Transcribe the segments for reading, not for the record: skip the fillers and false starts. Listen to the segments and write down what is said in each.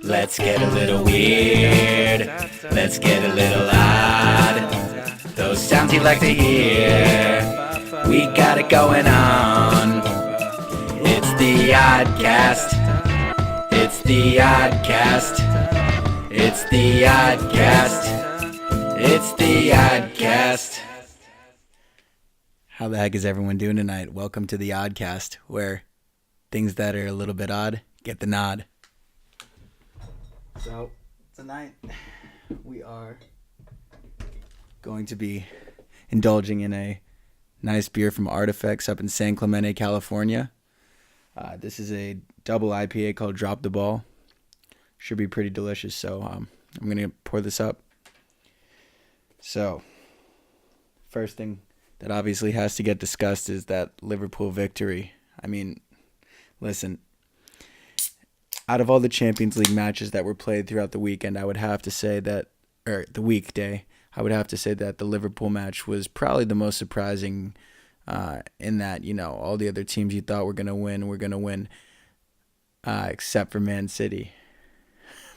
Let's get a little weird. Let's get a little odd. Those sounds you like to hear. We got it going on. It's the OddCast. It's the OddCast. It's the OddCast. It's the OddCast. How the heck is everyone doing tonight? Welcome to the OddCast, where things that are a little bit odd get the nod. So, tonight we are going to be indulging in a nice beer from Artifacts up in San Clemente, California. This is a double IPA called Drop the Ball. Should be pretty delicious, so I'm going to pour this up. So, first thing that obviously has to get discussed is that Liverpool victory. I mean, listen, out of all the Champions League matches that were played throughout the weekend, I would have to say that, or the weekday, I would have to say that the Liverpool match was probably the most surprising in that, you know, all the other teams you thought were going to win, except for Man City.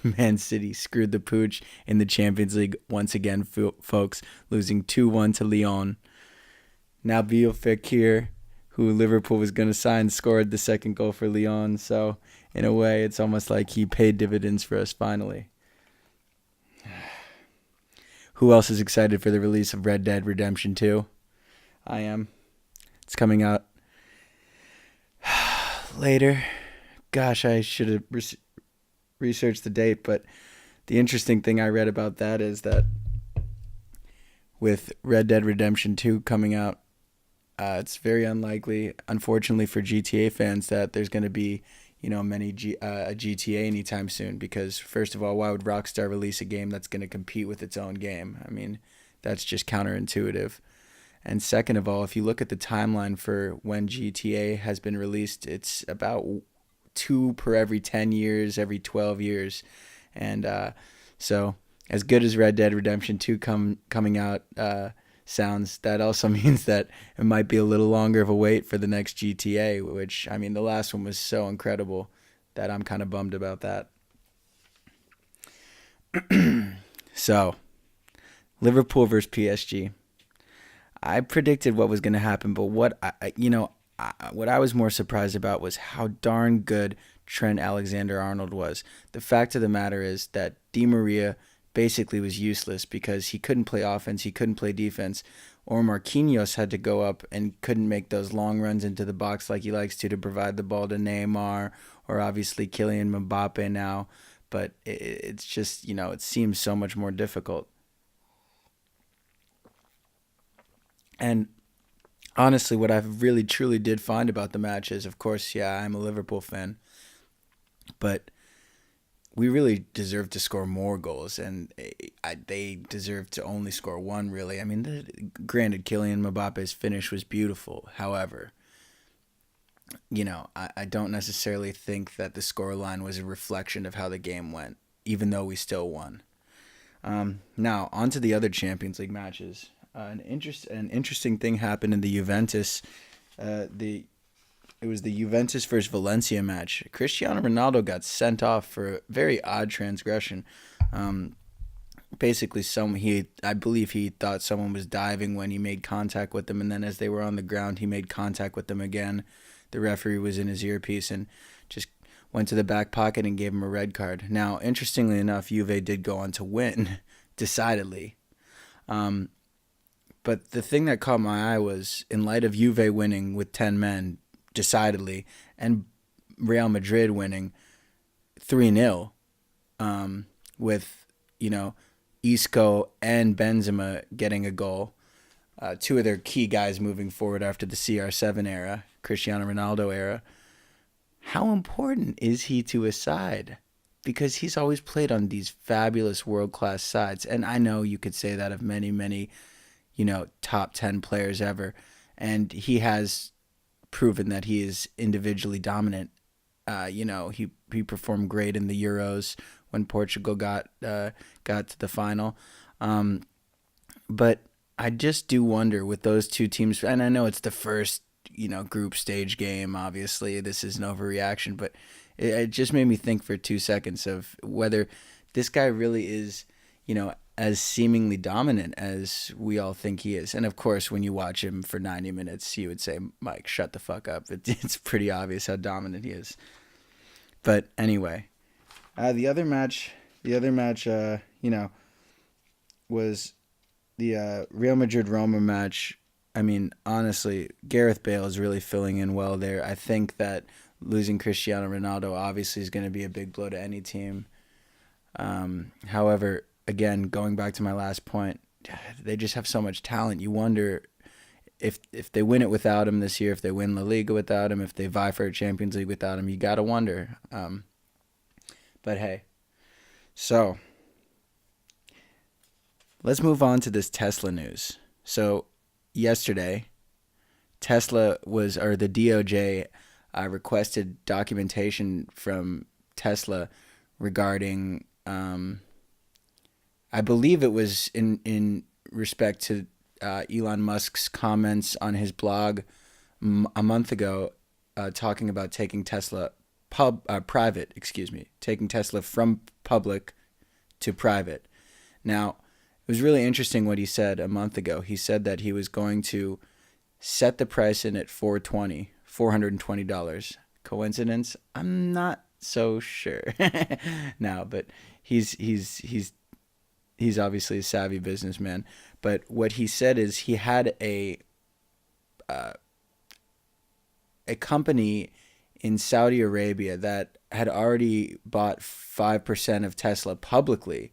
Man City screwed the pooch in the Champions League once again, folks, losing 2-1 to Lyon. Nabil Fekir, who Liverpool was going to sign, scored the second goal for Lyon, so in a way, it's almost like he paid dividends for us finally. Who else is excited for the release of Red Dead Redemption 2? I am. It's coming out later. Gosh, I should have researched the date, but the interesting thing I read about that is that with Red Dead Redemption 2 coming out, it's very unlikely, unfortunately for GTA fans, that there's going to be many GTA anytime soon, because first of all, why would Rockstar release a game that's going to compete with its own game? I mean, that's just counterintuitive. And second of all, if you look at the timeline for when GTA has been released, it's about 2 per every 10 years, every 12 years. And so as good as Red Dead Redemption 2 coming out sounds, that also means that it might be a little longer of a wait for the next GTA, which, I mean, the last one was so incredible that I'm kind of bummed about that. So, Liverpool versus PSG. I predicted what was going to happen, but what I was more surprised about was how darn good Trent Alexander-Arnold was. The fact of the matter is that Di Maria basically was useless because he couldn't play offense, he couldn't play defense, or Marquinhos had to go up and couldn't make those long runs into the box like he likes to provide the ball to Neymar, or obviously Kylian Mbappe now, but it's just, it seems so much more difficult. And honestly, what I really truly did find about the match is, of course, yeah, I'm a Liverpool fan, but we really deserve to score more goals, and they deserve to only score one, really. I mean, granted, Kylian Mbappe's finish was beautiful. However, I don't necessarily think that the scoreline was a reflection of how the game went, even though we still won. Now, on to the other Champions League matches. An interesting thing happened in the Juventus. It was the Juventus versus Valencia match. Cristiano Ronaldo got sent off for a very odd transgression. Basically, I believe he thought someone was diving when he made contact with them, and then as they were on the ground, he made contact with them again. The referee was in his earpiece and just went to the back pocket and gave him a red card. Now, interestingly enough, Juve did go on to win, decidedly. But the thing that caught my eye was, in light of Juve winning with 10 men, decidedly, and Real Madrid winning 3-0, with, Isco and Benzema getting a goal, 2 of their key guys moving forward after the CR7 era, Cristiano Ronaldo era. How important is he to a side? Because he's always played on these fabulous world-class sides, and I know you could say that of many, many, top 10 players ever, and he has proven that he is individually dominant. He performed great in the Euros when Portugal got to the final. But I just do wonder with those two teams, and I know it's the first group stage game. Obviously, this is an overreaction, but it just made me think for 2 seconds of whether this guy really is, as seemingly dominant as we all think he is. And of course, when you watch him for 90 minutes, you would say, Mike, shut the fuck up. It's pretty obvious how dominant he is. But anyway, the other match, was the Real Madrid-Roma match. I mean, honestly, Gareth Bale is really filling in well there. I think that losing Cristiano Ronaldo obviously is going to be a big blow to any team. However, again, going back to my last point, they just have so much talent. You wonder if they win it without him this year, if they win La Liga without him, if they vie for a Champions League without him, you got to wonder. But hey, so let's move on to this Tesla news. So yesterday, the DOJ requested documentation from Tesla regarding, I believe it was in respect to Elon Musk's comments on his blog a month ago, talking about taking Tesla private. Taking Tesla from public to private. Now, it was really interesting what he said a month ago. He said that he was going to set the price in at $420. Coincidence? I'm not so sure. No, but he's obviously a savvy businessman. But what he said is he had a company in Saudi Arabia that had already bought 5% of Tesla publicly,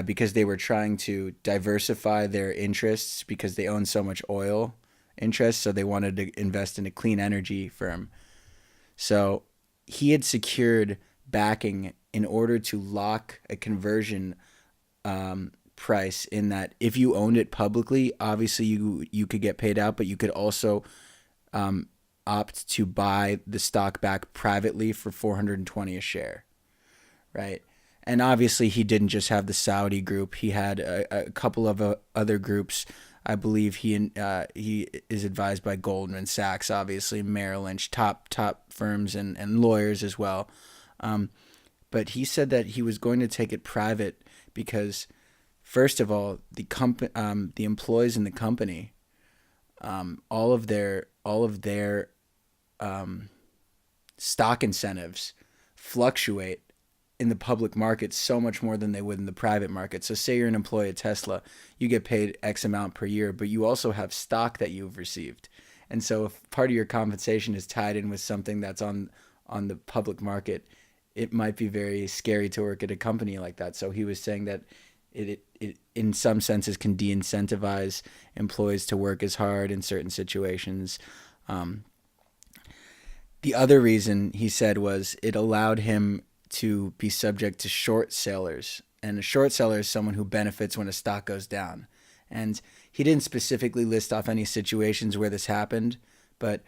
because they were trying to diversify their interests because they own so much oil interests, so they wanted to invest in a clean energy firm. So he had secured backing in order to lock a conversion price, in that if you owned it publicly, obviously you could get paid out, but you could also opt to buy the stock back privately for $420 a share, right? And obviously, he didn't just have the Saudi group. He had a couple of other groups. I believe he is advised by Goldman Sachs, obviously, Merrill Lynch, top firms and lawyers as well. But he said that he was going to take it private because, first of all, the employees in the company, all of their stock incentives fluctuate in the public market so much more than they would in the private market. So say you're an employee at Tesla, you get paid X amount per year, but you also have stock that you've received. And so if part of your compensation is tied in with something that's on the public market, it might be very scary to work at a company like that. So he was saying that it in some senses can de-incentivize employees to work as hard in certain situations. The other reason he said was it allowed him to be subject to short sellers. And a short seller is someone who benefits when a stock goes down. And he didn't specifically list off any situations where this happened, but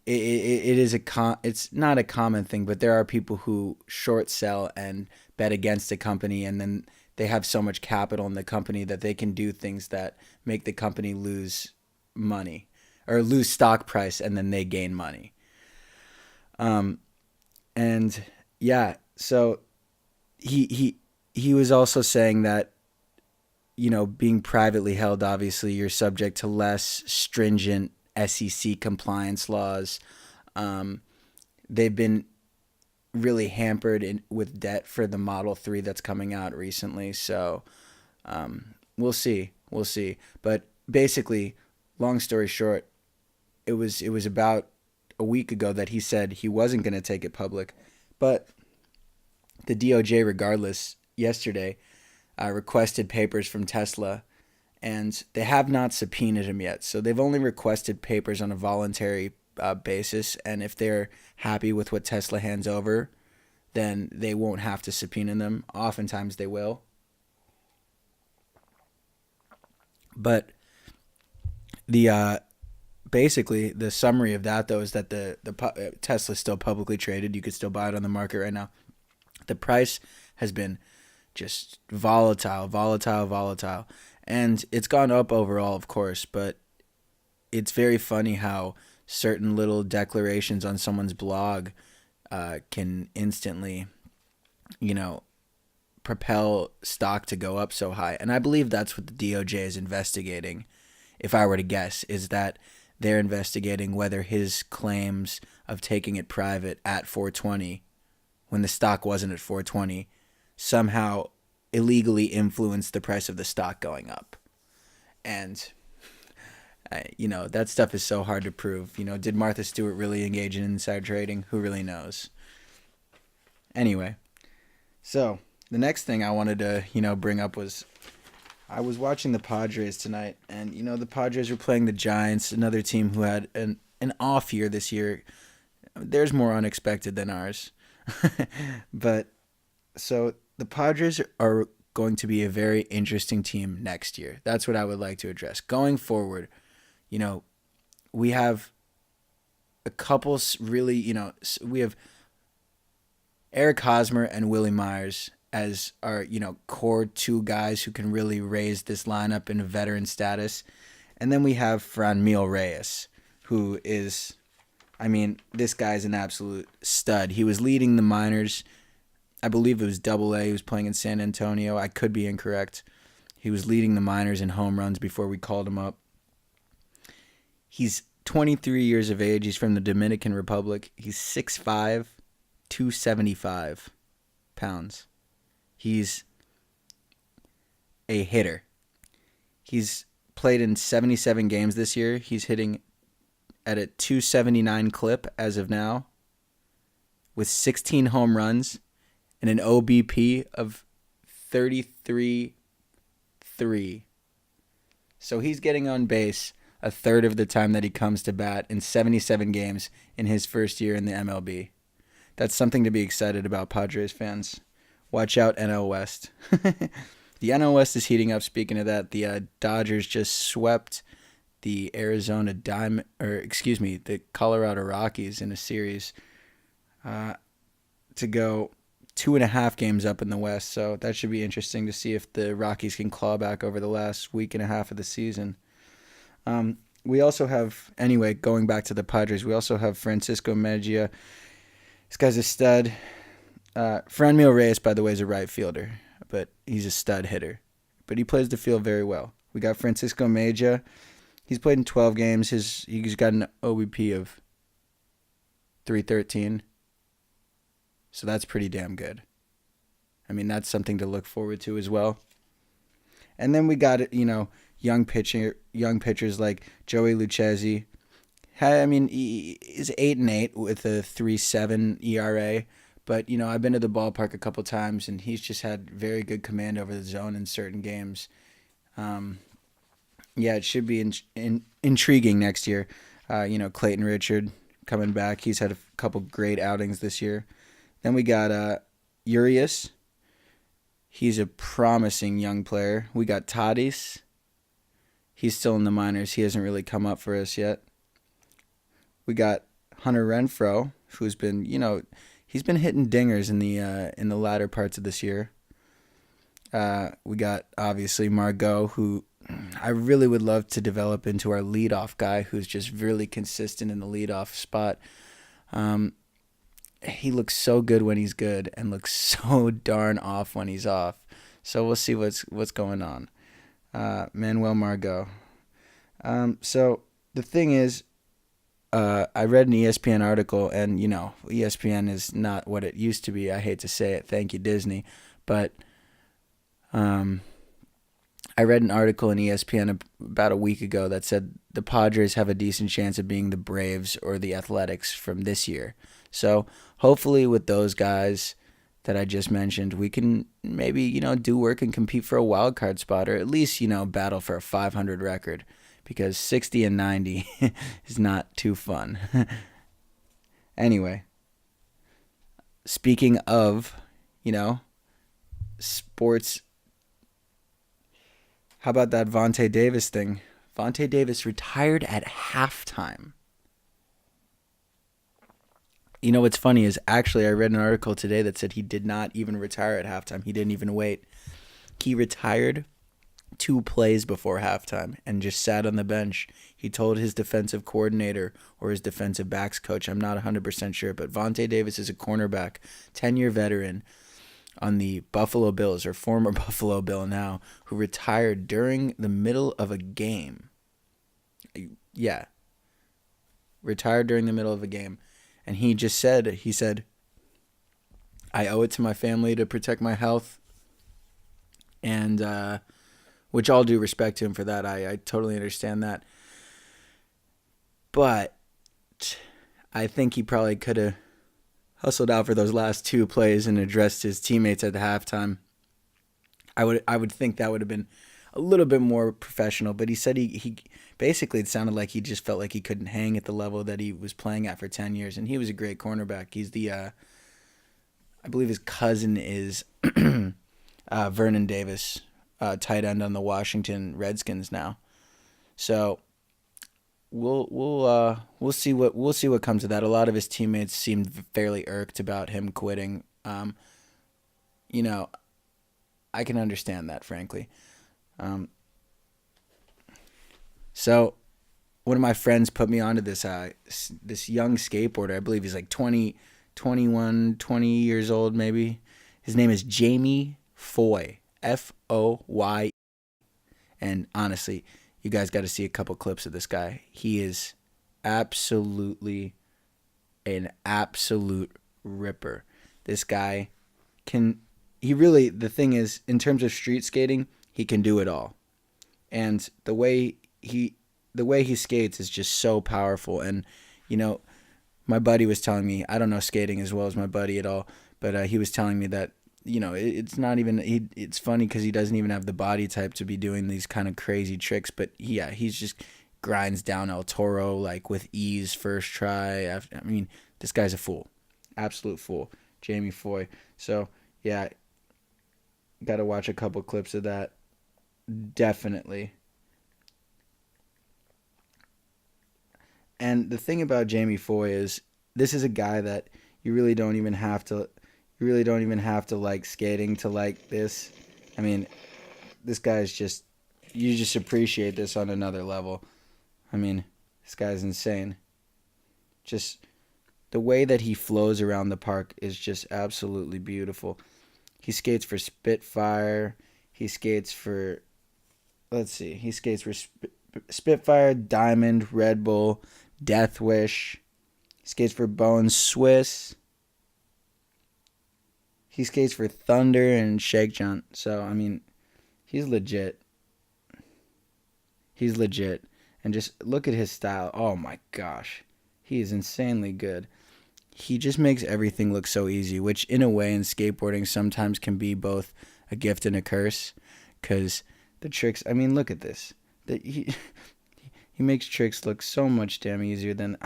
it's not a common thing, but there are people who short sell and bet against a company, and then they have so much capital in the company that they can do things that make the company lose money or lose stock price, and then they gain money. And yeah, so he was also saying that, being privately held, obviously you're subject to less stringent SEC compliance laws. They've been really hampered with debt for the Model 3 that's coming out recently. So we'll see. But basically, long story short, it was about a week ago that he said he wasn't going to take it public, but the DOJ, regardless, yesterday requested papers from Tesla, and they have not subpoenaed him yet. So they've only requested papers on a voluntary basis, and if they're happy with what Tesla hands over, then they won't have to subpoena them. Oftentimes they will. But basically, the summary of that, though, is that the Tesla is still publicly traded. You could still buy it on the market right now. The price has been just volatile. And it's gone up overall, of course, but it's very funny how certain little declarations on someone's blog can instantly, you know, propel stock to go up so high. And I believe that's what the DOJ is investigating, if I were to guess, is that they're investigating whether his claims of taking it private at 420 when the stock wasn't at 420 somehow illegally influenced the price of the stock going up. And that stuff is so hard to prove. Did Martha Stewart really engage in inside trading? Who really knows? Anyway, so the next thing I wanted to, bring up was I was watching the Padres tonight, and, the Padres were playing the Giants, another team who had an off year this year. Theirs more unexpected than ours. But so the Padres are going to be a very interesting team next year. That's what I would like to address. Going forward, we have a couple really, we have Eric Hosmer and Willie Myers as our, core two guys who can really raise this lineup in a veteran status. And then we have Franmil Reyes, who is, this guy's an absolute stud. He was leading the minors. I believe it was Double A. He was playing in San Antonio. I could be incorrect. He was leading the minors in home runs before we called him up. He's 23 years of age. He's from the Dominican Republic. He's 6'5", 275 pounds. He's a hitter. He's played in 77 games this year. He's hitting at a 279 clip as of now with 16 home runs and an OBP of 33.3. So he's getting on base a third of the time that he comes to bat in 77 games in his first year in the MLB. That's something to be excited about, Padres fans. Watch out, NL West. The NL West is heating up. Speaking of that, the Dodgers just swept the the Colorado Rockies in a series to go 2.5 games up in the West. So that should be interesting to see if the Rockies can claw back over the last week and a half of the season. We also have, going back to the Padres, we also have Francisco Mejia. This guy's a stud. Franmil Reyes, by the way, is a right fielder, but he's a stud hitter. But he plays the field very well. We got Francisco Mejia. He's played in 12 games. He's got an OBP of 313. So that's pretty damn good. That's something to look forward to as well. And then we got, young pitchers like Joey Lucchesi. He is 8-8 with a 3.7 ERA. But, I've been to the ballpark a couple times, and he's just had very good command over the zone in certain games. It should be intriguing next year. Clayton Richard coming back. He's had a couple great outings this year. Then we got Urias. He's a promising young player. We got Tatis. He's still in the minors. He hasn't really come up for us yet. We got Hunter Renfroe, who's been, he's been hitting dingers in the latter parts of this year. We got, obviously, Margot, who I really would love to develop into our leadoff guy, who's just really consistent in the leadoff spot. He looks so good when he's good and looks so darn off when he's off. So we'll see what's going on. Manuel Margot. So the thing is, I read an ESPN article, and, ESPN is not what it used to be. I hate to say it. Thank you, Disney. But I read an article in ESPN about a week ago that said the Padres have a decent chance of being the Braves or the Athletics from this year. So hopefully with those guys that I just mentioned, we can maybe, do work and compete for a wild card spot, or at least, battle for a 500 record, because 60-90 is not too fun. Anyway, speaking of, sports, how about that Vontae Davis thing? Vontae Davis retired at halftime. What's funny is actually I read an article today that said he did not even retire at halftime. He didn't even wait. He retired 2 plays before halftime and just sat on the bench. He told his defensive coordinator or his defensive backs coach, I'm not 100% sure, but Vontae Davis is a cornerback, 10-year veteran on the Buffalo Bills, or former Buffalo Bill now, who retired during the middle of a game. Yeah. Retired during the middle of a game. And he said, I owe it to my family to protect my health. And, which all due respect to him for that. I totally understand that. But I think he probably could have hustled out for those last 2 plays and addressed his teammates at the halftime. I would think that would have been a little bit more professional. But he said he basically, it sounded like he just felt like he couldn't hang at the level that he was playing at for 10 years. And he was a great cornerback. He's the, I believe his cousin is Vernon Davis, tight end on the Washington Redskins now. So we'll see what comes of that. A lot of his teammates seemed fairly irked about him quitting. I can understand that, frankly. So one of my friends put me onto this young skateboarder. I believe he's like 20 years old maybe. His name is Jamie Foy, Foy. And honestly, you guys got to see a couple clips of this guy. He is absolutely an absolute ripper. This guy the thing is, in terms of street skating, he can do it all. And the way he skates is just so powerful. And, my buddy was telling me, I don't know skating as well as my buddy at all, but he was telling me that, it's not even, it's funny because he doesn't even have the body type to be doing these kind of crazy tricks. But yeah, he's just grinds down El Toro like with ease first try. This guy's a fool. Absolute fool. Jamie Foy. So yeah, got to watch a couple clips of that. Definitely. And the thing about Jamie Foy is, this is a guy that you really don't even have to like skating to like this. This guy's you just appreciate this on another level. This guy's insane. Just the way that he flows around the park is just absolutely beautiful. He skates for Spitfire. He skates for, Spitfire, Diamond, Red Bull, Death Wish. He skates for Bones Swiss. He skates for Thunder and Shake Junt. So, he's legit. He's legit. And just look at his style. Oh my gosh. He is insanely good. He just makes everything look so easy, which in a way in skateboarding sometimes can be both a gift and a curse. Because the tricks, look at this. He makes tricks look so much damn easier than...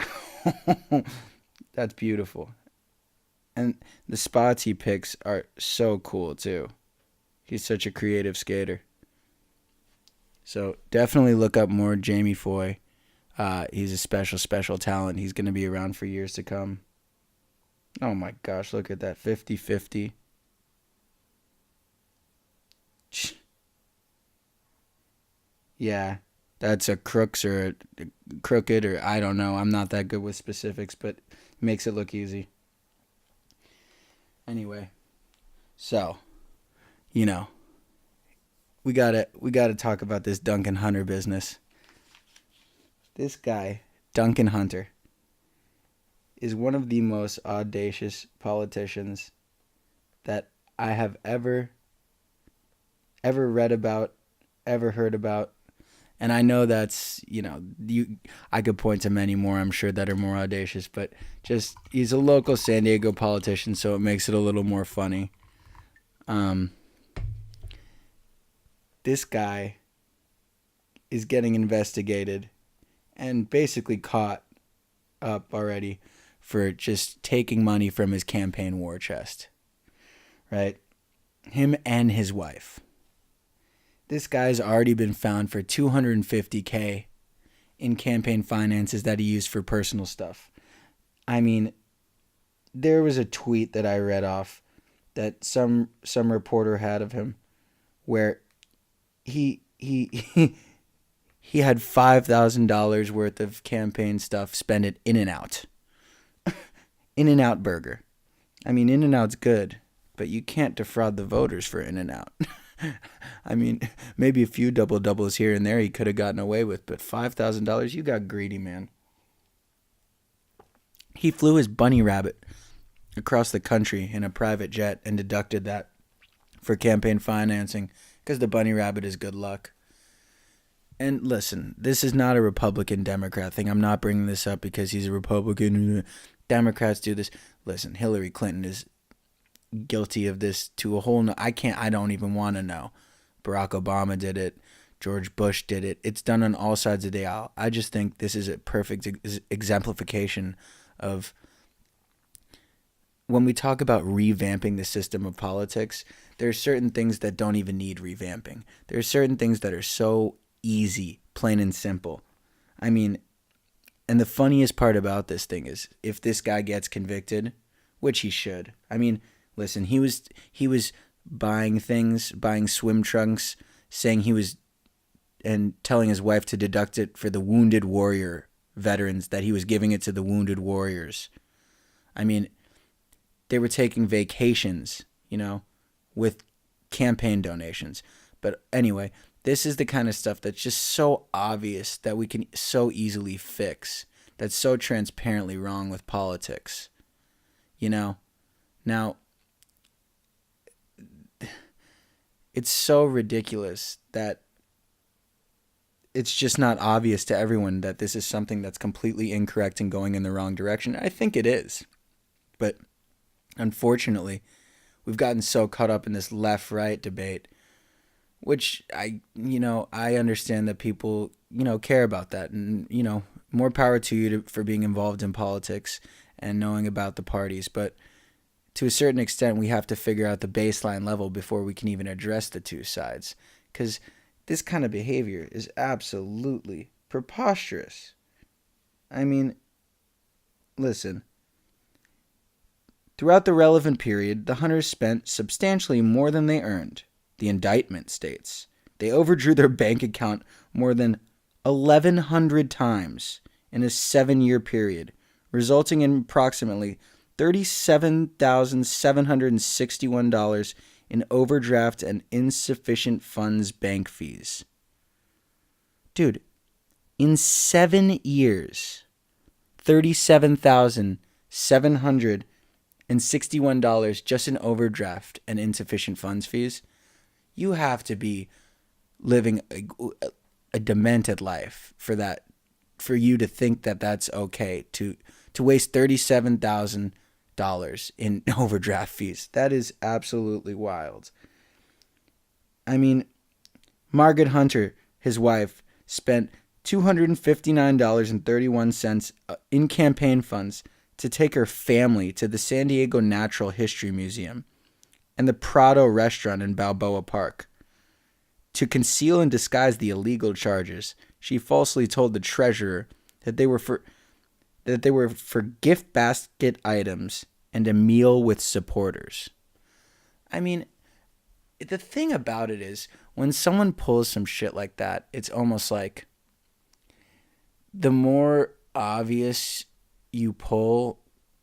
That's beautiful. And the spots he picks are so cool too. He's such a creative skater. So definitely look up more Jamie Foy. He's a special talent. He's going to be around for years to come. Oh my gosh, look at that 50-50. Yeah, that's a crooks or a crooked, or I don't know. I'm not that good with specifics, but it makes it look easy. Anyway, so, we gotta talk about this Duncan Hunter business. This guy, Duncan Hunter, is one of the most audacious politicians that I have ever read about, ever heard about. And I know that's, I could point to many more, I'm sure, that are more audacious, but just, he's a local San Diego politician, so it makes it a little more funny. This guy is getting investigated and basically caught up already for just taking money from his campaign war chest, right? Him and his wife. This guy's already been found for $250K in campaign finances that he used for personal stuff. There was a tweet that I read off that some reporter had of him where he he he had $5,000 worth of campaign stuff spent at In-N-Out. In-N-Out burger. I mean, In-N-Out's good, but you can't defraud the voters for In-N-Out. I mean, maybe a few doubles here and there he could have gotten away with, but $5,000, you got greedy, man. He flew his bunny rabbit across the country in a private jet and deducted that for campaign financing because the bunny rabbit is good luck. And listen, this is not a Republican-Democrat thing. I'm not bringing this up because he's a Republican. Democrats do this. Listen, Hillary Clinton is guilty of this to a whole I don't even want to know. Barack Obama did it. George Bush did it. It's done on all sides of the aisle. I just think this is a perfect exemplification of when we talk about revamping the system of politics, there are certain things that don't even need revamping. There are certain things that are so easy, plain and simple. I mean, and the funniest part about this thing is if this guy gets convicted, which he should. I mean, listen, he was buying things, buying swim trunks, saying he was, and telling his wife to deduct it for the Wounded Warrior veterans, that he was giving it to the Wounded Warriors. I mean, they were taking vacations, with campaign donations. But anyway, this is the kind of stuff that's just so obvious that we can so easily fix. That's so transparently wrong with politics. Now, it's so ridiculous that it's just not obvious to everyone that this is something that's completely incorrect and going in the wrong direction. I think it is. But unfortunately, we've gotten so caught up in this left-right debate, which I understand that people, care about that. And, more power to you for being involved in politics and knowing about the parties. But to a certain extent, we have to figure out the baseline level before we can even address the two sides. Because this kind of behavior is absolutely preposterous. I mean, listen. Throughout the relevant period, the Hunters spent substantially more than they earned. The indictment states they overdrew their bank account more than 1,100 times in a 7-year period, resulting in approximately $37,761 in overdraft and insufficient funds bank fees. Dude, in 7 years, $37,761 just in overdraft and insufficient funds fees. You have to be living a demented life for that, for you to think that that's okay to waste $37,000 in overdraft fees. That is absolutely wild. I mean, Margaret Hunter, his wife, spent $259.31 in campaign funds to take her family to the San Diego Natural History Museum and the Prado restaurant in Balboa Park. To conceal and disguise the illegal charges, she falsely told the treasurer that they were for gift basket items and a meal with supporters. I mean, the thing about it is, when someone pulls some shit like that, it's almost like the more obvious you pull,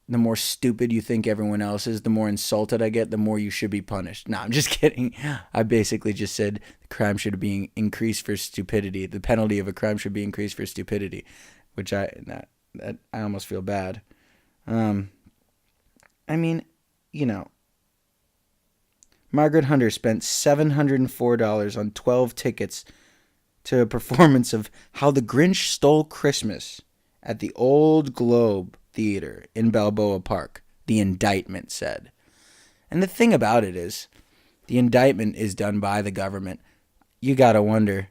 the more stupid you think everyone else is, the more insulted I get, the more you should be punished. No, I'm just kidding. I basically just said the crime should be increased for stupidity. The penalty of a crime should be increased for stupidity, which I almost feel bad. I mean, Margaret Hunter spent $704 on 12 tickets to a performance of How the Grinch Stole Christmas at the Old Globe Theater in Balboa Park, the indictment said. And the thing about it is, the indictment is done by the government. You gotta wonder,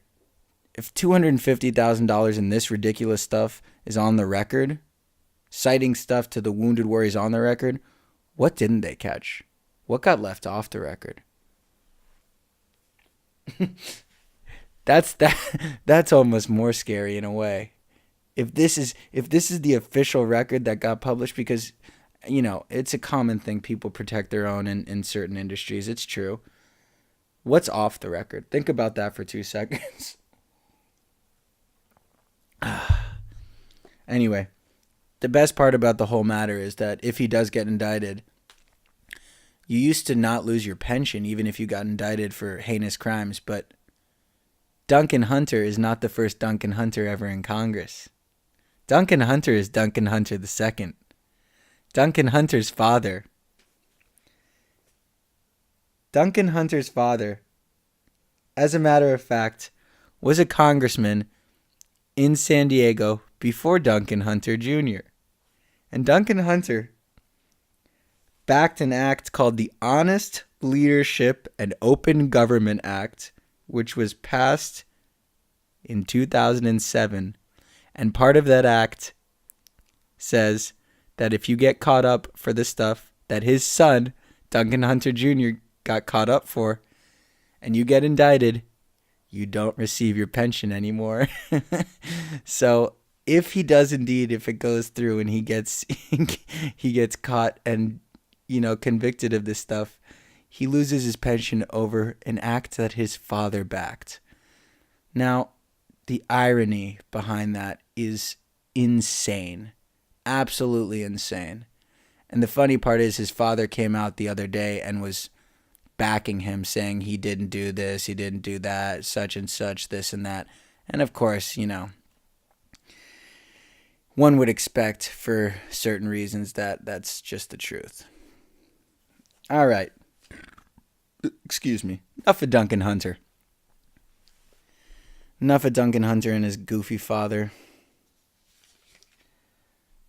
if $250,000 in this ridiculous stuff is on the record, citing stuff to the Wounded Warriors on the record, what didn't they catch? What got left off the record? That's almost more scary in a way. If this is the official record that got published, because it's a common thing, people protect their own in certain industries. It's true. What's off the record? Think about that for 2 seconds. Anyway, the best part about the whole matter is that if he does get indicted, you used to not lose your pension even if you got indicted for heinous crimes, but Duncan Hunter is not the first Duncan Hunter ever in Congress. Duncan Hunter is Duncan Hunter II. Duncan Hunter's father. Duncan Hunter's father, as a matter of fact, was a congressman in San Diego before Duncan Hunter Jr. And Duncan Hunter backed an act called the Honest Leadership and Open Government Act, which was passed in 2007. And part of that act says that if you get caught up for the stuff that his son, Duncan Hunter Jr., got caught up for, and you get indicted, you don't receive your pension anymore. So if he does indeed, if it goes through and he gets caught and, convicted of this stuff, he loses his pension over an act that his father backed. Now, the irony behind that is insane. Absolutely insane. And the funny part is his father came out the other day and was backing him, saying he didn't do this, he didn't do that, such and such, this and that. And of course, one would expect for certain reasons that that's just the truth. All right. Excuse me. Enough of Duncan Hunter. Enough of Duncan Hunter and his goofy father.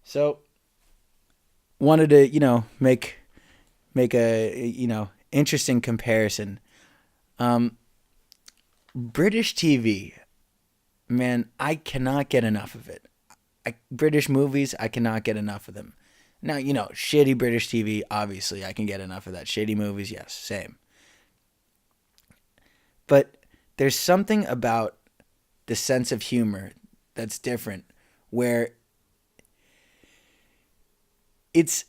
So, wanted to, make a, interesting comparison. British TV, man, I cannot get enough of it. British movies, I cannot get enough of them. Now, shitty British TV, obviously, I can get enough of that. Shitty movies, yes, same. But there's something about the sense of humor that's different, where it's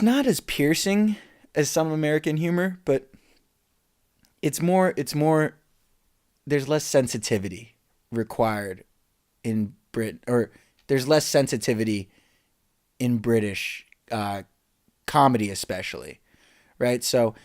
not as piercing as some American humor, but it's more there's less sensitivity required in there's less sensitivity in British comedy, especially, right? So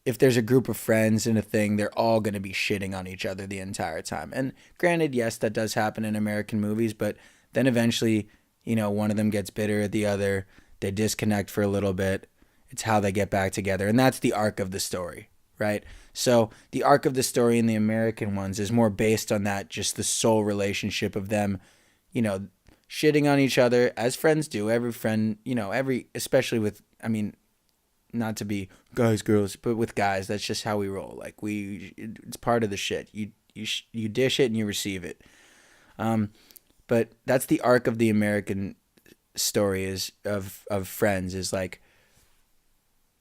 if there's a group of friends in a thing, they're all going to be shitting on each other the entire time. And granted, yes, that does happen in American movies, but then eventually, one of them gets bitter at the other. They disconnect for a little bit. It's how they get back together. And that's the arc of the story, right? So the arc of the story in the American ones is more based on that, just the soul relationship of them, shitting on each other as friends do. Every friend, especially with, not to be guys, girls, but with guys, that's just how we roll. Like it's part of the shit. You dish it and you receive it. But that's the arc of the American story is of friends, is like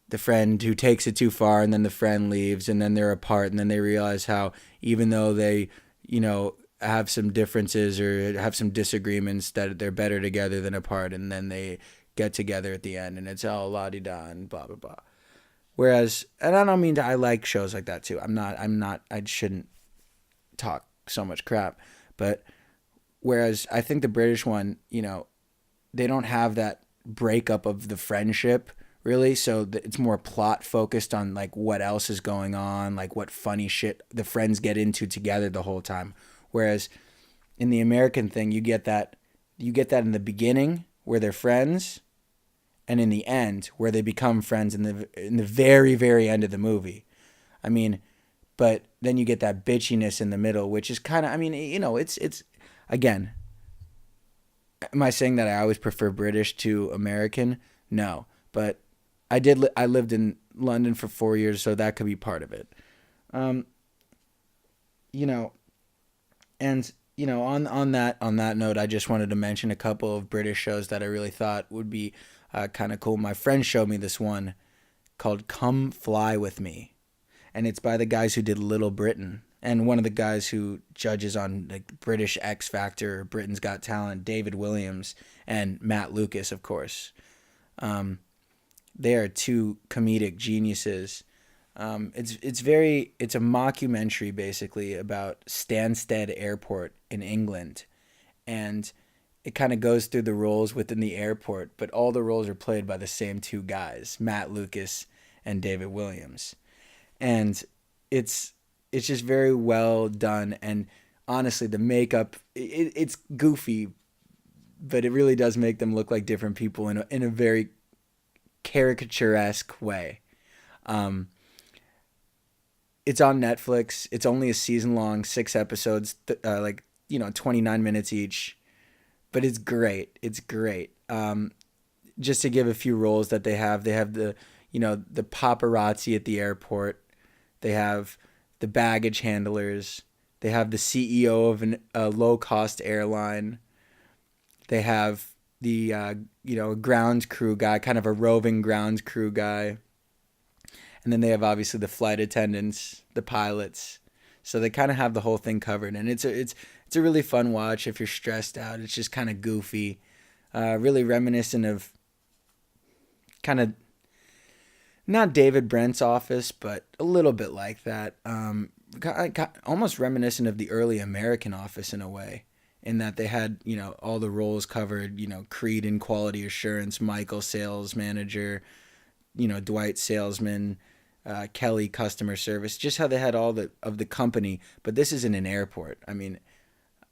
the friend who takes it too far, and then the friend leaves, and then they're apart, and then they realize how even though they, have some differences or have some disagreements, that they're better together than apart, and then they get together at the end, and it's all la-di-da and blah blah blah. Whereas, and I don't mean to, I like shows like that too. I shouldn't talk so much crap, but whereas I think the British one, they don't have that breakup of the friendship really, so it's more plot focused on like what else is going on, like what funny shit the friends get into together the whole time. Whereas in the American thing, you get that in the beginning where they're friends, and in the end where they become friends in the very, very end of the movie. But then you get that bitchiness in the middle, which is kind of, it's again, am I saying that I always prefer British to American? No, but I lived in London for 4 years, so that could be part of it. And on that note, I just wanted to mention a couple of British shows that I really thought would be kind of cool. My friend showed me this one called Come Fly With Me, and it's by the guys who did Little Britain, and one of the guys who judges on like British X Factor, Britain's Got Talent, David Williams, and Matt Lucas, of course. They are two comedic geniuses. It's a mockumentary basically about Stansted Airport in England, and it kind of goes through the roles within the airport, but all the roles are played by the same two guys, Matt Lucas and David Williams. And it's it's just very well done, and honestly the makeup, it's goofy, but it really does make them look like different people in a very caricaturesque way. Um, it's on Netflix. It's only a season long, 6 episodes, 29 minutes each, but it's great. It's great. Just to give a few roles that they have the paparazzi at the airport. They have the baggage handlers. They have the CEO of a low cost airline. They have the grounds crew guy, kind of a roving grounds crew guy, and then they have obviously the flight attendants, the pilots. So they kind of have the whole thing covered, and it's a really fun watch if you're stressed out. It's just kind of goofy, really reminiscent of kind of not David Brent's Office, but a little bit like that. Almost reminiscent of the early American Office in a way, in that they had all the roles covered. Creed in quality assurance, Michael sales manager, Dwight salesman, Kelly customer service. Just how they had all of the company, but this is in an airport. I mean,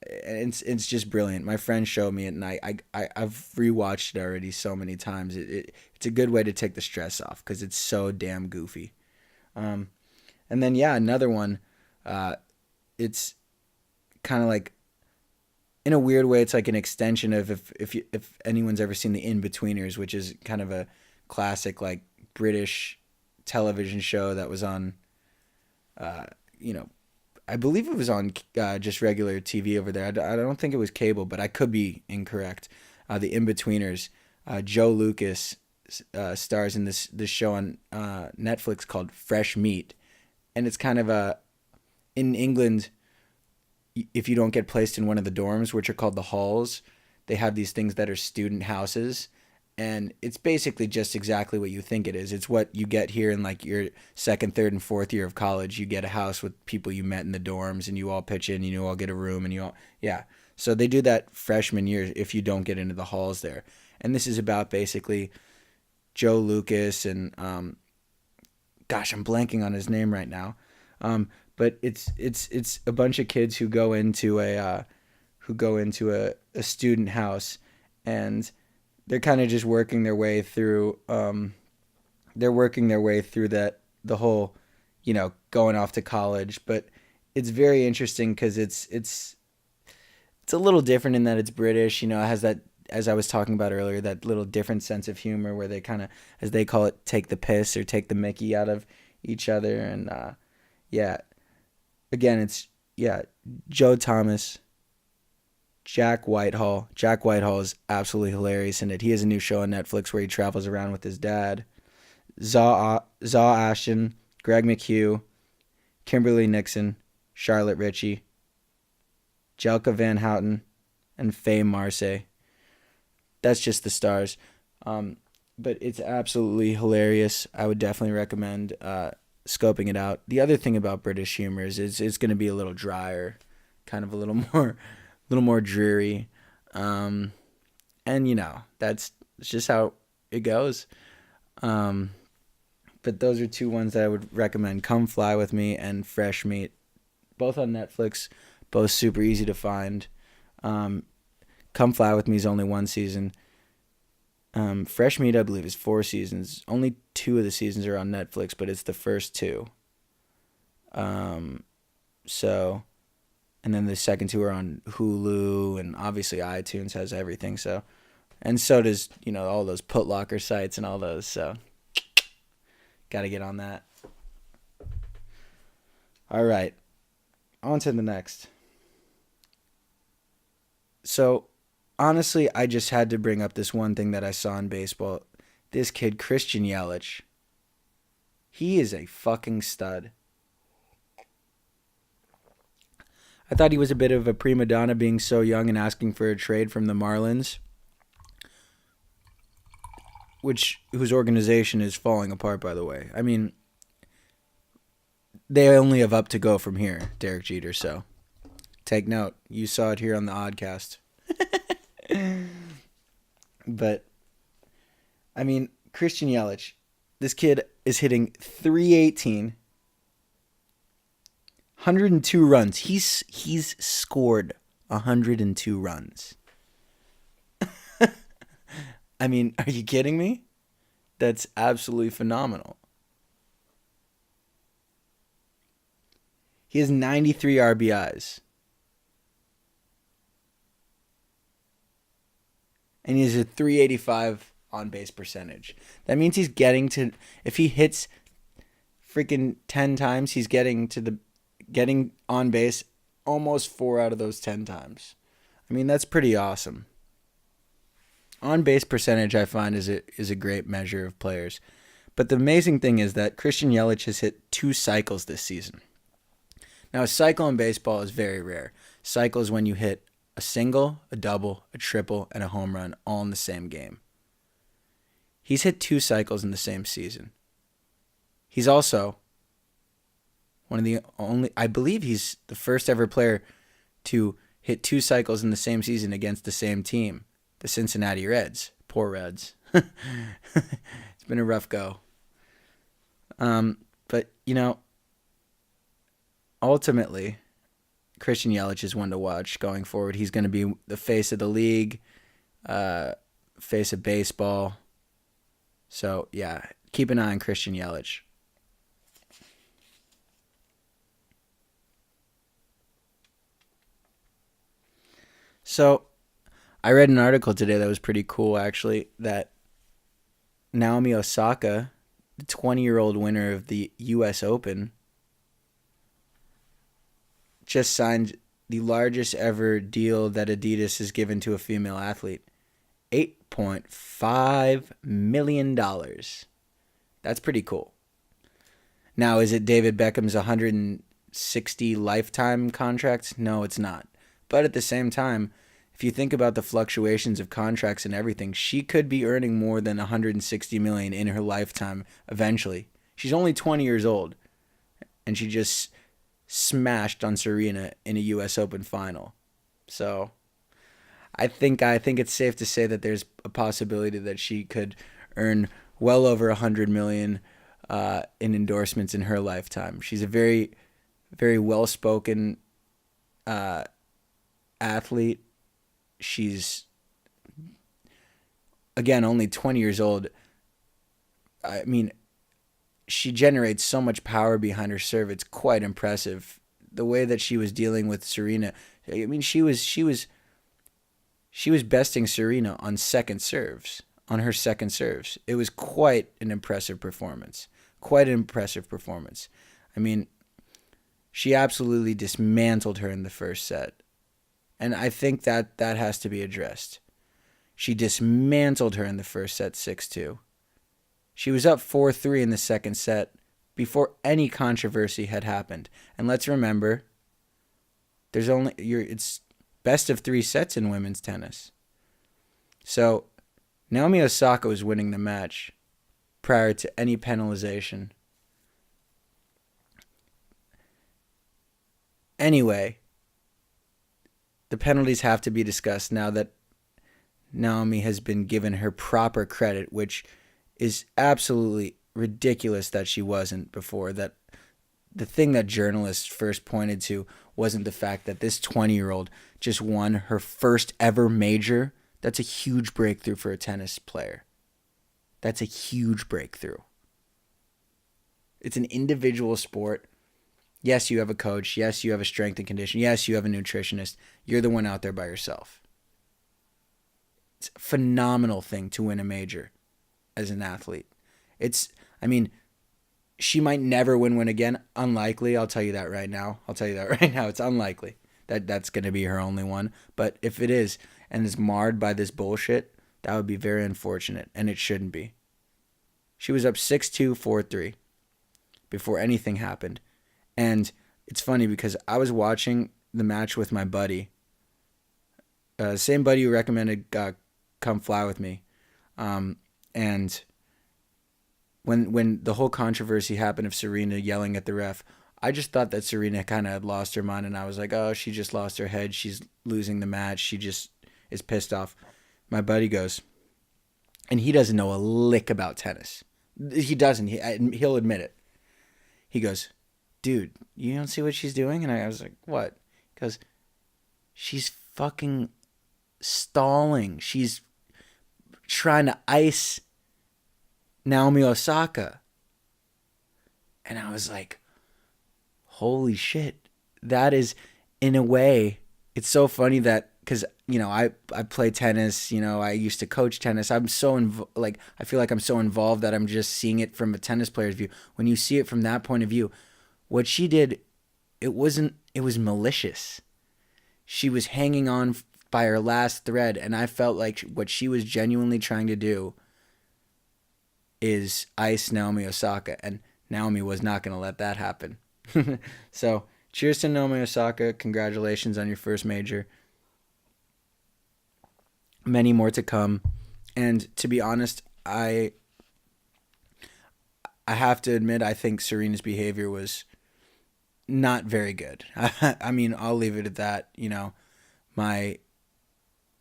it's just brilliant. My friend showed me it, and I've rewatched it already so many times. It's a good way to take the stress off because it's so damn goofy. And then another one. It's kind of like, in a weird way, it's like an extension of if anyone's ever seen The In-Betweeners, which is kind of a classic like British television show that was on, I believe it was on just regular TV over there. I don't think it was cable, but I could be incorrect. The In-Betweeners, Joe Lucas stars in this show on Netflix called Fresh Meat, and it's kind of in England, if you don't get placed in one of the dorms, which are called the halls, they have these things that are student houses. And it's basically just exactly what you think it is. It's what you get here in like your second, third, and fourth year of college. You get a house with people you met in the dorms, and you all pitch in, you all get a room, and yeah. So they do that freshman year if you don't get into the halls there. And this is about basically Joe Lucas and, gosh, I'm blanking on his name right now. But it's a bunch of kids who go into a student house, and they're kind of just working their way through. They're working their way through the whole, going off to college. But it's very interesting because it's a little different in that it's British. It has that, as I was talking about earlier, that little different sense of humor where they kind of, as they call it, take the piss or take the mickey out of each other. And again, it's Joe Thomas, Jack Whitehall. Jack Whitehall is absolutely hilarious in it. He has a new show on Netflix where he travels around with his dad. Zaw Ashton, Greg McHugh, Kimberly Nixon, Charlotte Ritchie, Jelka Van Houten, and Faye Marseille. That's just the stars. But it's absolutely hilarious. I would definitely recommend scoping it out. The other thing about British humor is it's going to be a little drier, kind of a little more dreary. And that's just how it goes. But those are two ones that I would recommend: Come Fly With Me and Fresh Meat, both on Netflix, both super easy to find. Come Fly With Me is only one season. Fresh Meat, I believe, is 4 seasons. Only 2 of the seasons are on Netflix, but it's the first 2. And then the second 2 are on Hulu, and obviously iTunes has everything. So, and so does, all those Putlocker sites and all those. So, got to get on that. All right, on to the next. So, honestly, I just had to bring up this one thing that I saw in baseball. This kid, Christian Yelich, he is a fucking stud. I thought he was a bit of a prima donna being so young and asking for a trade from the Marlins, whose organization is falling apart, by the way. I mean, they only have up to go from here, Derek Jeter. So take note. You saw it here on the OddCast. But, I mean, Christian Yelich, this kid is hitting 318, 102 runs. He's scored 102 runs. I mean, are you kidding me? That's absolutely phenomenal. He has 93 RBIs. And he has a 385 on base percentage. That means he's getting to, if he hits freaking 10 times, he's getting on base almost 4 out of those 10 times. I mean, that's pretty awesome. On base percentage, I find, is a great measure of players. But the amazing thing is that Christian Yelich has hit 2 cycles this season. Now, a cycle in baseball is very rare. Cycle is when you hit a single, a double, a triple, and a home run all in the same game. He's hit 2 cycles in the same season. He's also one of the only, I believe he's the first ever player to hit 2 cycles in the same season against the same team, the Cincinnati Reds. Poor Reds. It's been a rough go. But, ultimately, Christian Yelich is one to watch going forward. He's going to be the face of the league, face of baseball. So, yeah, keep an eye on Christian Yelich. So, I read an article today that was pretty cool, actually, that Naomi Osaka, the 20-year-old winner of the U.S. Open, just signed the largest ever deal that Adidas has given to a female athlete. $8.5 million. That's pretty cool. Now, is it David Beckham's 160 lifetime contract? No, it's not. But at the same time, if you think about the fluctuations of contracts and everything, she could be earning more than $160 million in her lifetime eventually. She's only 20 years old, and she just smashed on Serena in a U.S. Open final. So I think it's safe to say that there's a possibility that she could earn well over $100 million in endorsements in her lifetime. She's a very, very well-spoken athlete. She's, again, only 20 years old. I mean, she generates so much power behind her serve. It's quite impressive. The way that she was dealing with Serena. I mean, she was besting Serena on her second serves. It was quite an impressive performance. I mean, she absolutely dismantled her in the first set. And I think that has to be addressed. She dismantled her in the first set 6-2. She was up 4-3 in the second set before any controversy had happened. And let's remember, it's best of 3 sets in women's tennis. So Naomi Osaka was winning the match prior to any penalization. Anyway, the penalties have to be discussed now that Naomi has been given her proper credit, which is absolutely ridiculous that she wasn't before. That the thing that journalists first pointed to wasn't the fact that this 20-year-old just won her first ever major. That's a huge breakthrough for a tennis player. That's a huge breakthrough. It's an individual sport. Yes, you have a coach. Yes, you have a strength and conditioning. Yes, you have a nutritionist. You're the one out there by yourself. It's a phenomenal thing to win a major as an athlete. She might never win one again. Unlikely. I'll tell you that right now. It's unlikely that that's going to be her only one. But if it is, and is marred by this bullshit, that would be very unfortunate, and it shouldn't be. She was up 6-2, 4-3 before anything happened. And it's funny because I was watching the match with my buddy, same buddy who recommended Come Fly With Me. And when the whole controversy happened of Serena yelling at the ref, I just thought that Serena kind of had lost her mind, and I was like, oh, she just lost her head. She's losing the match. She just is pissed off. My buddy goes, and he doesn't know a lick about tennis. He doesn't. He'll admit it. He goes, dude, you don't see what she's doing? And I was like, what? He goes, she's fucking stalling. She's trying to ice Naomi Osaka. And I was like, holy shit. That is, in a way, it's so funny that, because, I play tennis, I used to coach tennis. I'm so, I feel like I'm so involved that I'm just seeing it from a tennis player's view. When you see it from that point of view, what she did, it was malicious. She was hanging on by her last thread, and I felt like what she was genuinely trying to do is ice Naomi Osaka, and Naomi was not going to let that happen. So, cheers to Naomi Osaka. Congratulations on your first major. Many more to come. And to be honest, I have to admit, I think Serena's behavior was not very good. I mean, I'll leave it at that. My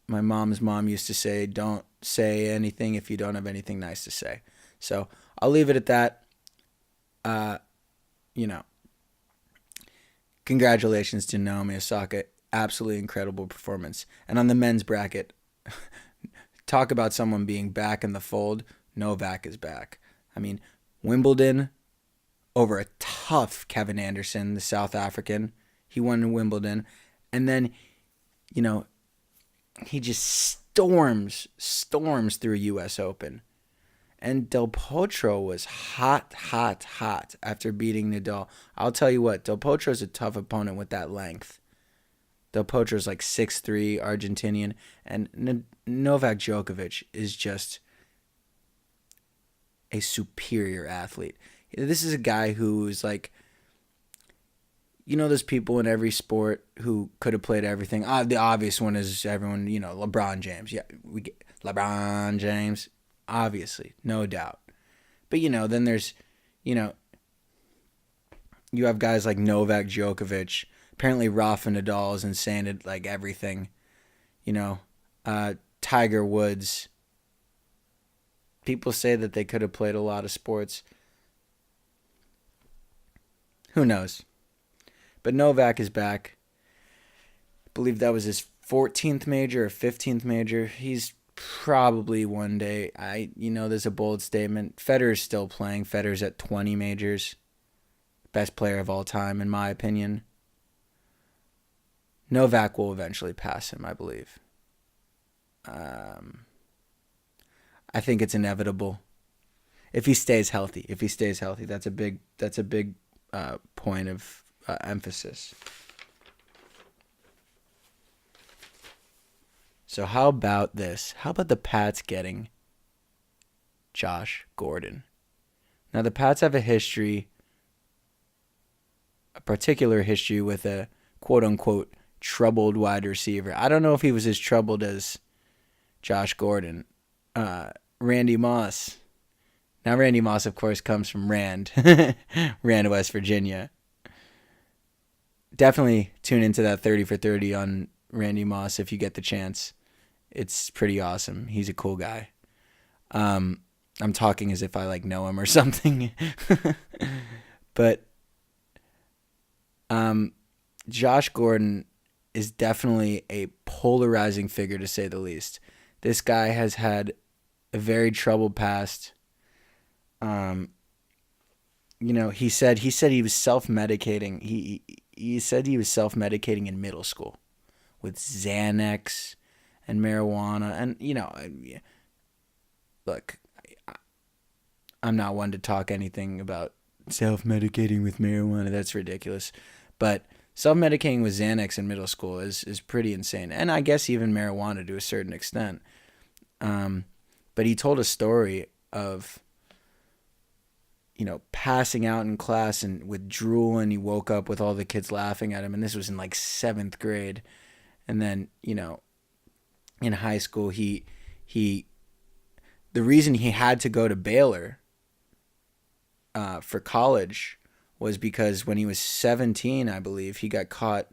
mom's mom used to say, don't say anything if you don't have anything nice to say. So I'll leave it at that. Congratulations to Naomi Osaka. Absolutely incredible performance. And on the men's bracket, talk about someone being back in the fold. Novak is back. I mean, Wimbledon over a tough Kevin Anderson, the South African. He won Wimbledon. And then, he just storms through a U.S. Open. And Del Potro was hot after beating Nadal. I'll tell you what, Del Potro's a tough opponent with that length. Del Potro's like 6'3", Argentinian. And Novak Djokovic is just a superior athlete. This is a guy who's like, there's people in every sport who could have played everything. The obvious one is everyone, LeBron James. Yeah, we get LeBron James. Obviously, no doubt. But, then there's, you have guys like Novak Djokovic. Apparently, Rafa Nadal is insane at, like, everything. Tiger Woods. People say that they could have played a lot of sports. Who knows? But Novak is back. I believe that was his 14th major or 15th major. He's probably one day. There's a bold statement. Federer's still playing. Federer's at 20 majors. Best player of all time, in my opinion. Novak will eventually pass him, I believe. I think it's inevitable. If he stays healthy. That's a big point of emphasis. So how about this? How about the Pats getting Josh Gordon? Now the Pats have a particular history with a quote-unquote troubled wide receiver. I don't know if he was as troubled as Josh Gordon. Randy Moss. Now Randy Moss, of course, comes from Rand, West Virginia. Definitely tune into that 30 for 30 on Randy Moss if you get the chance. It's pretty awesome. He's a cool guy. I'm talking as if I know him or something. But Josh Gordon is definitely a polarizing figure, to say the least. This guy has had a very troubled past. He said he was self-medicating. He said he was self-medicating in middle school with Xanax and marijuana. And, look, I'm not one to talk anything about self-medicating with marijuana. That's ridiculous. But self-medicating with Xanax in middle school is pretty insane. And I guess even marijuana to a certain extent. But he told a story of, passing out in class and with drool, and he woke up with all the kids laughing at him. And this was in 7th grade. And then, in high school, the reason he had to go to Baylor for college was because when he was 17, I believe, he got caught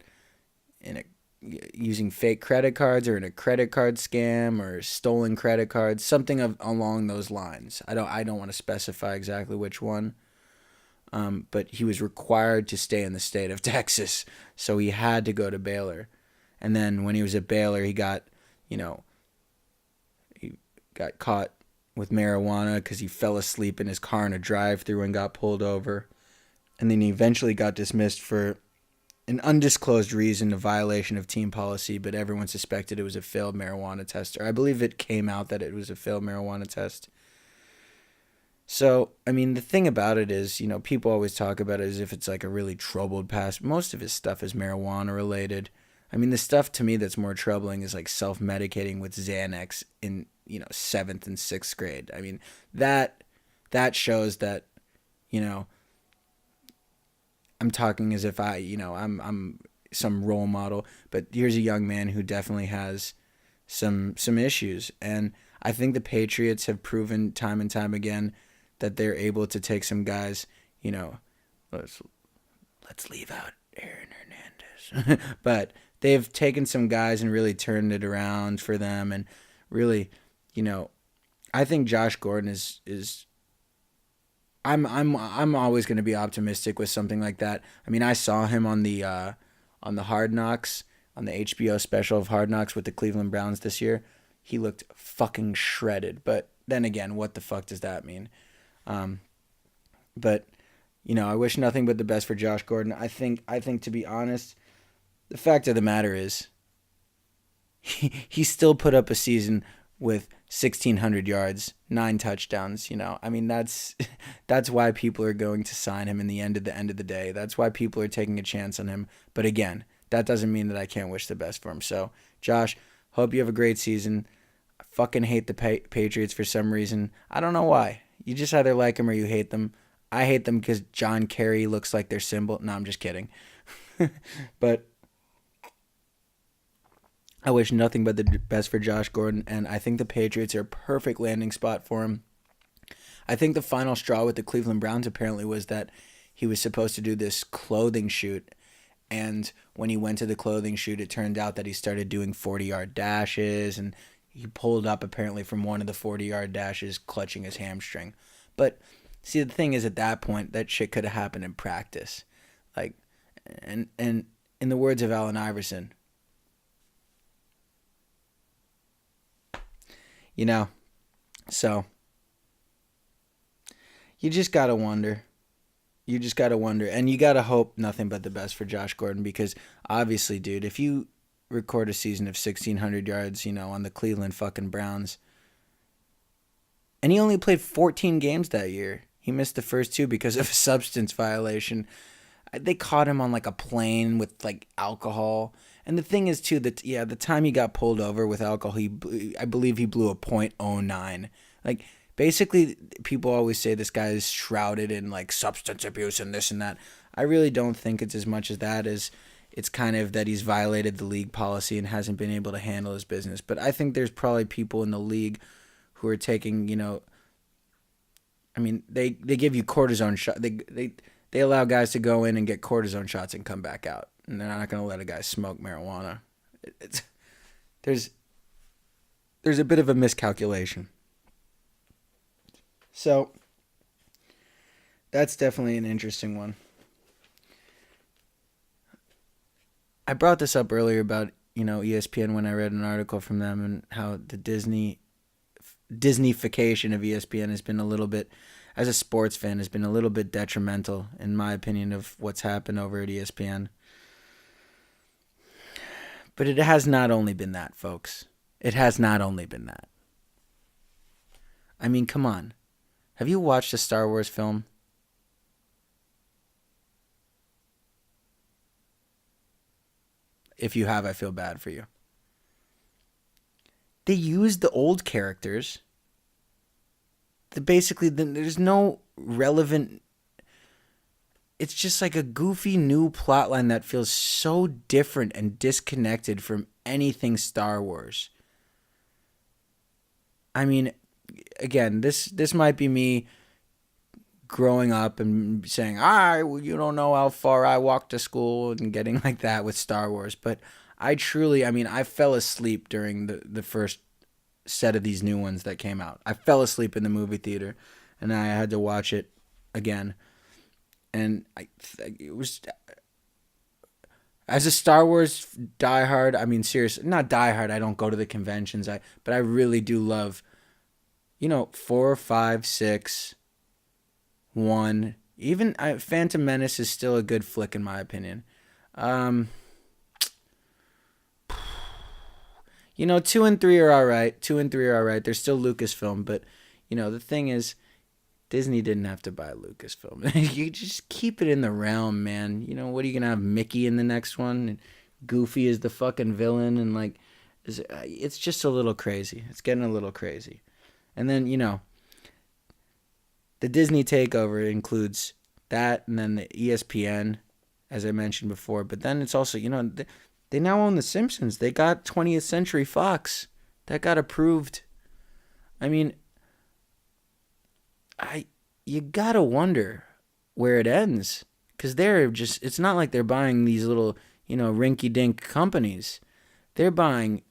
in a using fake credit cards or in a credit card scam or stolen credit cards, something along those lines. I don't want to specify exactly which one. But he was required to stay in the state of Texas, so he had to go to Baylor. And then when he was at Baylor, he got caught with marijuana because he fell asleep in his car in a drive-thru and got pulled over. And then he eventually got dismissed for an undisclosed reason, a violation of team policy, but everyone suspected it was a failed marijuana test. Or I believe it came out that it was a failed marijuana test. So, I mean, the thing about it is, people always talk about it as if it's like a really troubled past. Most of his stuff is marijuana related. I mean, the stuff to me that's more troubling is like self-medicating with Xanax in, 7th and 6th grade. I mean, that shows that, I'm talking as if I'm some role model, but here's a young man who definitely has some issues. And I think the Patriots have proven time and time again that they're able to take some guys, let's leave out Aaron Hernandez, but they've taken some guys and really turned it around for them. And really, I think Josh Gordon is I'm always going to be optimistic with something like that. I mean, I saw him on the Hard Knocks, on the HBO special of Hard Knocks with the Cleveland Browns this year. He looked fucking shredded. But then again, what the fuck does that mean? But I wish nothing but the best for Josh Gordon. I think to be honest, the fact of the matter is he still put up a season with 1,600 yards, 9 touchdowns. I mean, that's why people are going to sign him in the end of the day. That's why people are taking a chance on him. But again, that doesn't mean that I can't wish the best for him. So, Josh, hope you have a great season. I fucking hate the Patriots for some reason. I don't know why. You just either like them or you hate them. I hate them because John Kerry looks like their symbol. No, I'm just kidding. But I wish nothing but the best for Josh Gordon, and I think the Patriots are a perfect landing spot for him. I think the final straw with the Cleveland Browns apparently was that he was supposed to do this clothing shoot, and when he went to the clothing shoot, it turned out that he started doing 40-yard dashes, and he pulled up apparently from one of the 40-yard dashes clutching his hamstring. But see, the thing is, at that point, that shit could have happened in practice. Like, and in the words of Allen Iverson, so you just got to wonder. You just got to wonder. And you got to hope nothing but the best for Josh Gordon because obviously, dude, if you record a season of 1,600 yards, on the Cleveland fucking Browns, and he only played 14 games that year. He missed the first 2 because of a substance violation. They caught him on like a plane with like alcohol. And the thing is, too, that, the time he got pulled over with alcohol, I believe he blew a .09. Like, basically, people always say this guy is shrouded in, like, substance abuse and this and that. I really don't think it's as much as that as it's kind of that he's violated the league policy and hasn't been able to handle his business. But I think there's probably people in the league who are taking, I mean, they give you cortisone shot. They allow guys to go in and get cortisone shots and come back out. And they're not going to let a guy smoke marijuana. There's a bit of a miscalculation. So that's definitely an interesting one. I brought this up earlier about, ESPN when I read an article from them and how the Disneyfication of ESPN has been a little bit, as a sports fan, has been a little bit detrimental, in my opinion, of what's happened over at ESPN. But it has not only been that, folks. It has not only been that. I mean, come on. Have you watched a Star Wars film? If you have, I feel bad for you. They used the old characters. Basically, there's no relevant... It's just like a goofy new plotline that feels so different and disconnected from anything Star Wars. I mean, again, this might be me growing up and saying, well, you don't know how far I walked to school and getting like that with Star Wars. But I fell asleep during the first set of these new ones that came out. I fell asleep in the movie theater and I had to watch it again. And it was, as a Star Wars diehard, seriously, not diehard, I don't go to the conventions, but I really do love, 4, 5, 6, 1. Even Phantom Menace is still a good flick in my opinion. 2 and 3 are alright. 2 and 3 are alright. They're still Lucasfilm, but, the thing is, Disney didn't have to buy Lucasfilm. You just keep it in the realm, man. What are you going to have Mickey in the next one? And Goofy is the fucking villain. And, it's just a little crazy. It's getting a little crazy. And then, the Disney takeover includes that and then the ESPN, as I mentioned before. But then it's also, they now own The Simpsons. They got 20th Century Fox. That got approved. You gotta wonder where it ends, because it's not like they're buying these little, rinky-dink companies. They're buying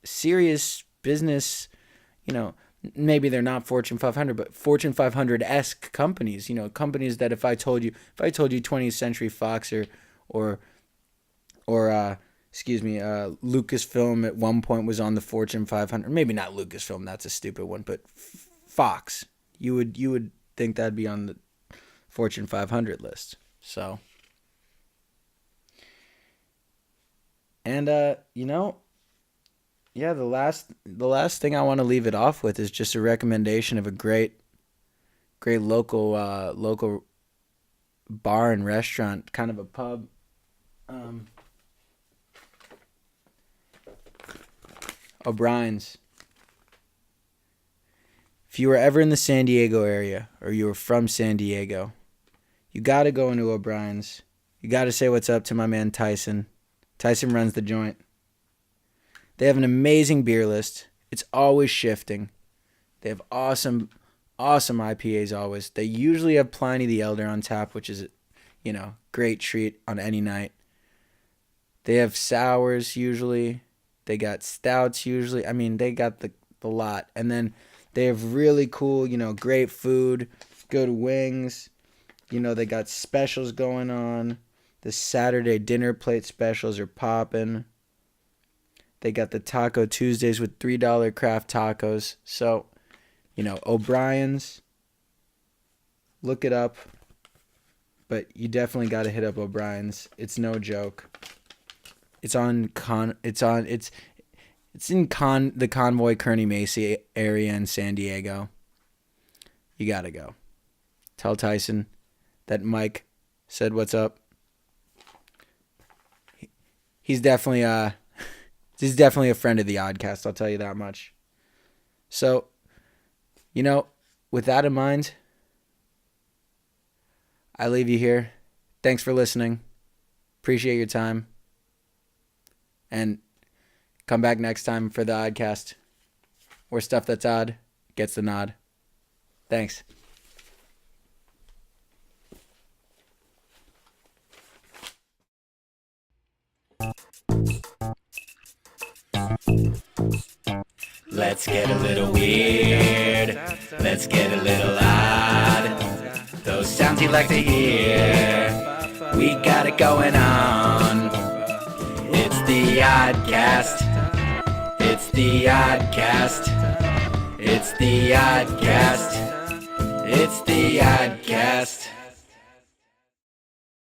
serious business, maybe they're not Fortune 500, but Fortune 500-esque companies, companies that if I told you 20th Century Fox or Lucasfilm at one point was on the Fortune 500, maybe not Lucasfilm, that's a stupid one, but Fox, you would think that'd be on the Fortune 500 list. So, and the last thing I want to leave it off with is just a recommendation of a great local bar and restaurant, kind of a pub. O'Brien's. If you were ever in the San Diego area, or you were from San Diego, you got to go into O'Brien's. You got to say what's up to my man Tyson. Tyson runs the joint. They have an amazing beer list. It's always shifting. They have awesome IPAs always. They usually have Pliny the Elder on tap, which is, great treat on any night. They have sours usually. They got stouts usually. They got the lot. And then they have really cool, great food, good wings. They got specials going on. The Saturday dinner plate specials are popping. They got the Taco Tuesdays with $3 craft tacos. So, O'Brien's, look it up. But you definitely got to hit up O'Brien's. It's no joke. It's in the Convoy Kearny Macy area in San Diego. You got to go. Tell Tyson that Mike said what's up. He's definitely a friend of the OddCast, I'll tell you that much. So, with that in mind, I leave you here. Thanks for listening. Appreciate your time. And come back next time for the OddCast, where stuff that's odd gets the nod. Thanks. Let's get a little weird. Let's get a little odd. Those sounds you like to hear. We got it going on. It's the OddCast. It's the OddCast. It's the OddCast. It's the OddCast.